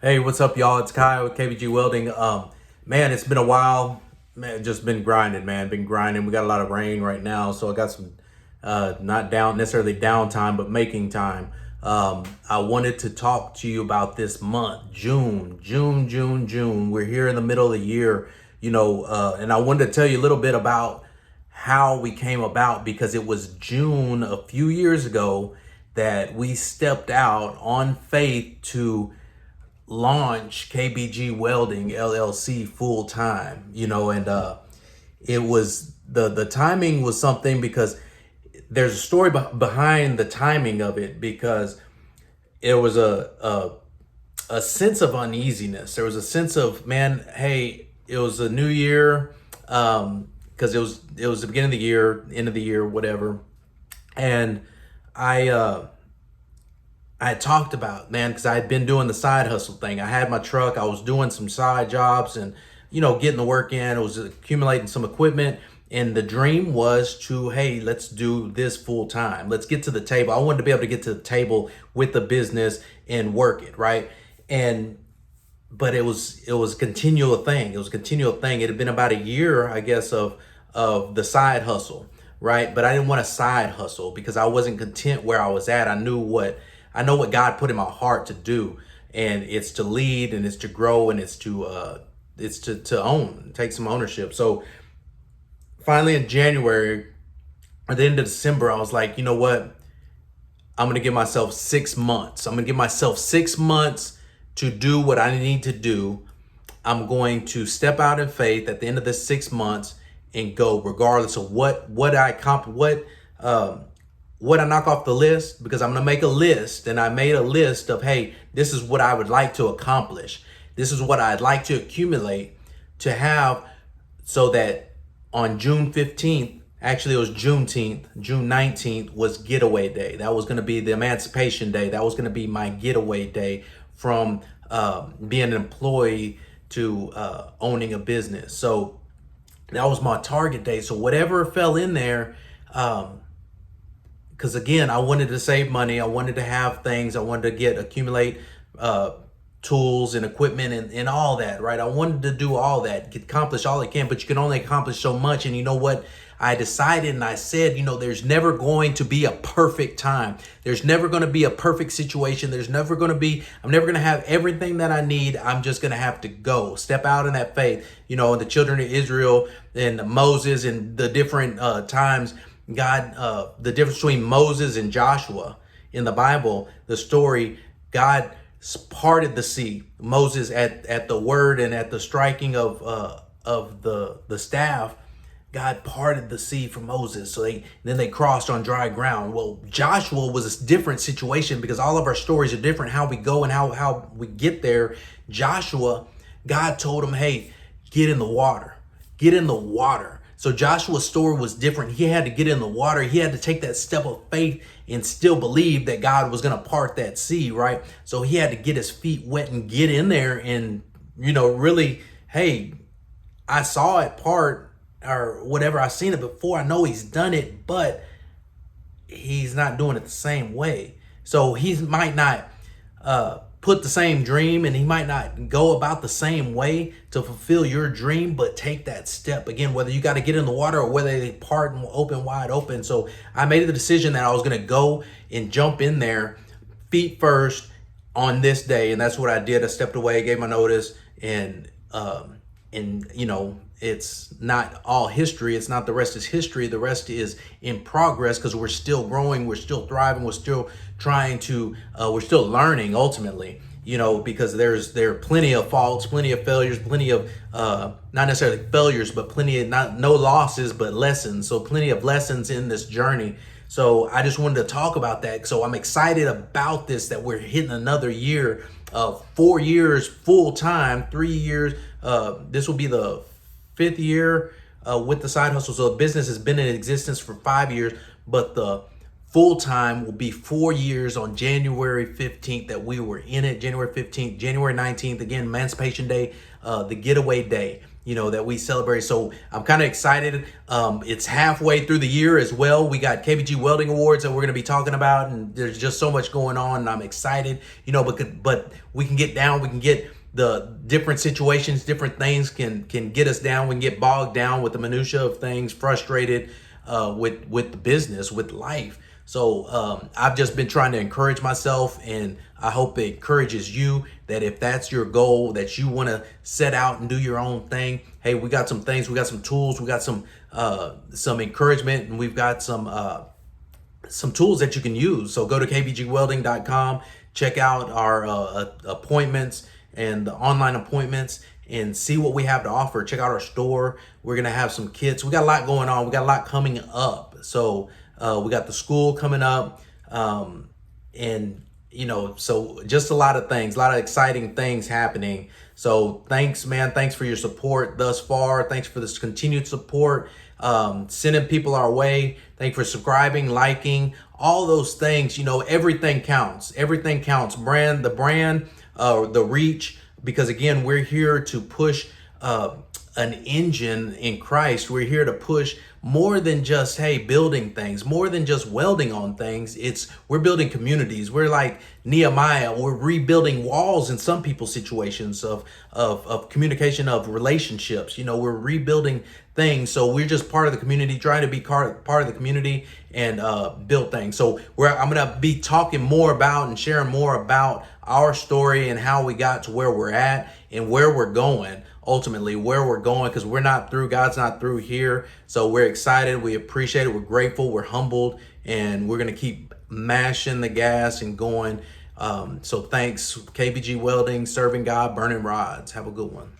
Hey, what's up, y'all? It's Kai with KBG Welding. Man, it's been a while. Man, just been grinding, man. Been grinding. We got a lot of rain right now, so I got some not down necessarily downtime, but making time. I wanted to talk to you about this month, June. We're here in the middle of the year, and I wanted to tell you a little bit about how we came about because it was June a few years ago that we stepped out on faith to launch KBG Welding LLC full time, and it was the timing was something because there's a story behind the timing of it because it was a sense of uneasiness. There was a sense of, man, hey, it was a new year, because it was the beginning of the year, end of the year, whatever, and I I had talked about, man, because I had been doing the side hustle thing. I had my truck, I was doing some side jobs and, getting the work in. I was accumulating some equipment. And the dream was to, hey, let's do this full time. Let's get to the table. I wanted to be able to get to the table with the business and work it, right? And but it was a continual thing. It was a continual thing. It had been about a year, I guess, of the side hustle, right? But I didn't want a side hustle because I wasn't content where I was at. I know what God put in my heart to do, and it's to lead, and it's to grow, and it's to own, take some ownership. So finally in January, at the end of December, I was like, you know what? I'm gonna give myself 6 months. I'm gonna give myself 6 months to do what I need to do. I'm going to step out in faith at the end of this 6 months and go, regardless of what I knock off the list, because I'm gonna make a list. And I made a list of, hey, this is what I would like to accomplish. This is what I'd like to accumulate to have, so that on June 15th, actually it was Juneteenth, June 19th was getaway day. That was gonna be the Emancipation Day. That was gonna be my getaway day from being an employee to owning a business. So that was my target date. So whatever fell in there, because again, I wanted to save money. I wanted to have things. I wanted to accumulate tools and equipment and all that, right? I wanted to do all that, accomplish all I can, but you can only accomplish so much. And you know what? I decided and I said, there's never going to be a perfect time. There's never going to be a perfect situation. I'm never going to have everything that I need. I'm just going to have to step out in that faith, the children of Israel and Moses and the different times. God, the difference between Moses and Joshua in the Bible, the story, God parted the sea. Moses at the word and at the striking of the staff, God parted the sea for Moses. So they crossed on dry ground. Well, Joshua was a different situation because all of our stories are different, how we go and how we get there. Joshua, God told him, hey, get in the water. Get in the water. So Joshua's story was different. He had to get in the water. He had to take that step of faith and still believe that God was going to part that sea, right? So he had to get his feet wet and get in there and, really, hey, I saw it part or whatever. I've seen it before. I know he's done it, but he's not doing it the same way. So he might not put the same dream, and he might not go about the same way to fulfill your dream, but take that step again, whether you got to get in the water or whether they part and wide open. So I made the decision that I was going to go and jump in there feet first on this day. And that's what I did. I stepped away, gave my notice, and it's not all history. It's not the rest is history. The rest is in progress because we're still growing. We're still thriving. We're still trying to, we're still learning ultimately, because there are plenty of faults, plenty of failures, plenty of, not necessarily failures, but plenty of no losses, but lessons. So plenty of lessons in this journey. So I just wanted to talk about that. So I'm excited about this, that we're hitting another year of 4 years full time, 3 years. This will be the 5th year with the side hustle. So the business has been in existence for 5 years, but the full time will be 4 years on January 15th that we were in it. January 15th, January 19th, again, Emancipation Day, the getaway day, that we celebrate. So I'm kind of excited. It's halfway through the year as well. We got KBG Welding Awards that we're going to be talking about, and there's just so much going on, and I'm excited, but we can get down, we can get the different situations, different things can get us down. We can get bogged down with the minutia of things, frustrated with the business, with life. So I've just been trying to encourage myself, and I hope it encourages you that if that's your goal, that you want to set out and do your own thing. Hey, we got some things, we got some tools, we got some encouragement, and we've got some tools that you can use. So go to kbgwelding.com, check out our appointments and the online appointments, and see what we have to offer. Check out our store. We're gonna have some kits. We got a lot going on. We got a lot coming up. So we got the school coming up, and so just a lot of things, a lot of exciting things happening. So thanks, man. Thanks for your support thus far. Thanks for this continued support, sending people our way. Thanks for subscribing, liking, all those things. Everything counts. Everything counts. The brand, the reach. Because again, we're here to push an engine in Christ. We're here to push more than just, hey, building things, more than just welding on things. We're building communities. We're like Nehemiah. We're rebuilding walls in some people's situations of communication, of relationships. We're rebuilding things. So we're just part of the community, trying to be part of the community and build things. So I'm going to be talking more about and sharing more about our story and how we got to where we're at and where we're going. Ultimately, where we're going, because we're not through. God's not through here. So we're excited. We appreciate it. We're grateful. We're humbled. And we're going to keep mashing the gas and going. So thanks, KBG Welding, serving God, burning rods. Have a good one.